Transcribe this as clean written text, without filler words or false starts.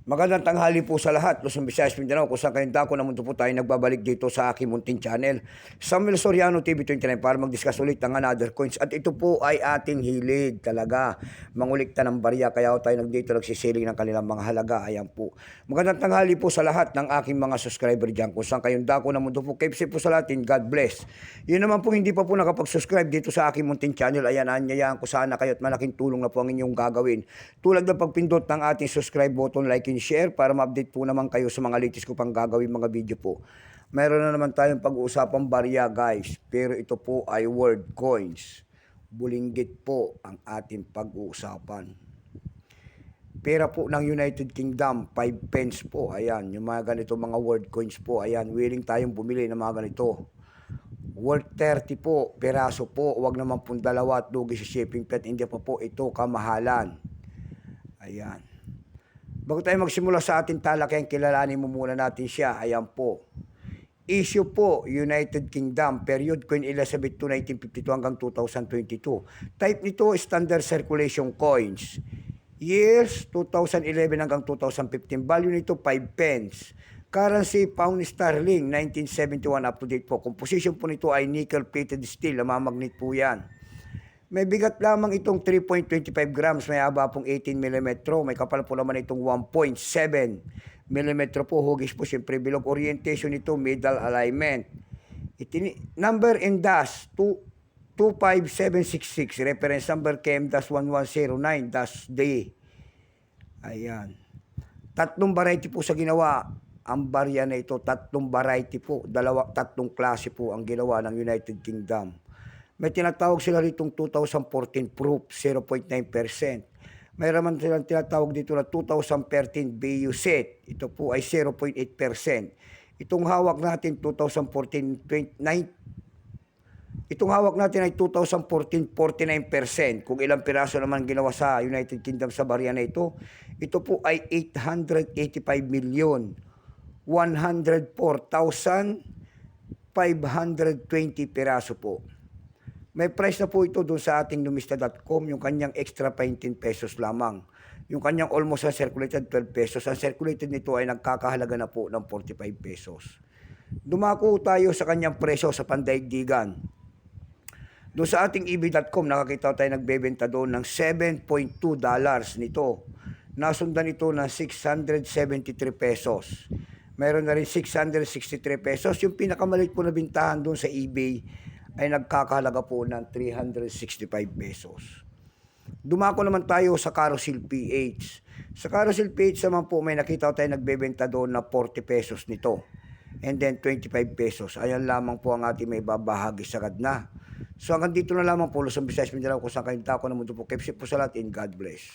Magandang tanghali po sa lahat, Luzon, Visayas, Mindanao, kung saan kayong dako na mundo po tayo nagbabalik dito sa aking munting channel, Samuel Soriano TV29, para mag-discuss ulit ng another coins. At ito po ay ating hilig talaga, mangulikta ng barya, kaya tayo dito nagsisiling ng kanilang mga halaga. Ayan po. Magandang tanghali po sa lahat ng aking mga subscriber dyan, kung saan kayong dako na mundo po. Keep safe po sa lahat, God bless. Yun naman po, hindi pa po nakapag-subscribe dito sa aking munting channel, ayan, anyayaan ko sana kayo at malaking tulong na po ang inyong gagawin. Tulad ng pagpindot ng ating subscribe button, like, share para ma-update po naman kayo sa mga latest ko pang gagawin mga video po. Meron na naman tayong pag-uusapang barya guys, pero ito po ay word coins. Bulinggit po ang ating pag-uusapan. Pera po ng United Kingdom, 5 pence po, ayan, yung mga ganito mga word coins po, ayan, willing tayong bumili ng mga ganito. Worth 30 po, peraso po, wag naman pong dalawa at lugi sa shipping fee, hindi pa po ito kamahalan. Ayan. Bago tayo magsimula sa ating talakayan, kilalanin mo muna natin siya. Ayan po. Issue po, United Kingdom, period Queen Elizabeth II, 1952 hanggang 2022. Type nito, standard circulation coins. Years, 2011 hanggang 2015. Value nito, 5 pence. Currency, pound sterling, 1971 up to date po. Composition po nito ay nickel-plated steel, namamagnet po yan. May bigat lamang itong 3.25 grams, may haba pong 18 mm, may kapal po naman itong 1.7 mm po, hugis po siyempre bilog, orientation nito, middle alignment. Number and dash 25766, reference number KM-1109-D. Ayan. Tatlong variety po sa ginawa. Ang barya na ito, tatlong variety po, tatlong klase po ang ginawa ng United Kingdom. May tinatawag sila ritong 2014 proof, 0.9%. May naman silang tinatawag dito na 2013 BU set. Ito po ay 0.8%. Itong hawak natin 2014 Itong hawak natin ay 2014 49%. Kung ilang piraso naman ginawa sa United Kingdom sa barya na ito, ito po ay 885,104,520 piraso po. May price na po ito doon sa ating numista.com, yung kanyang extra 19 pesos lamang. Yung kanyang almost uncirculated 12 pesos. Ang circulated nito ay nagkakahalaga na po ng 45 pesos. Dumako tayo sa kanyang presyo sa pandaigdigan. Doon sa ating eb.com, nakakita tayo nagbebenta doon ng $7.2 nito. Nasundan ito ng 673 pesos. Meron na rin 663 pesos. Yung pinakamaliit po na bintahan doon sa eBay ay nagkakahalaga po ng 365 pesos. Dumako naman tayo sa Carousel PH. Sa Carousel PH naman po may nakita tayo nagbebenta doon na 40 pesos nito. And then 25 pesos. Ayan lamang po ang ating may babahagi sagad na. So hanggang dito na lamang po, Luzon, Visayas, Mindanao, kung saan kayo dako na mundo po. Keep safe po sa lahat and God bless.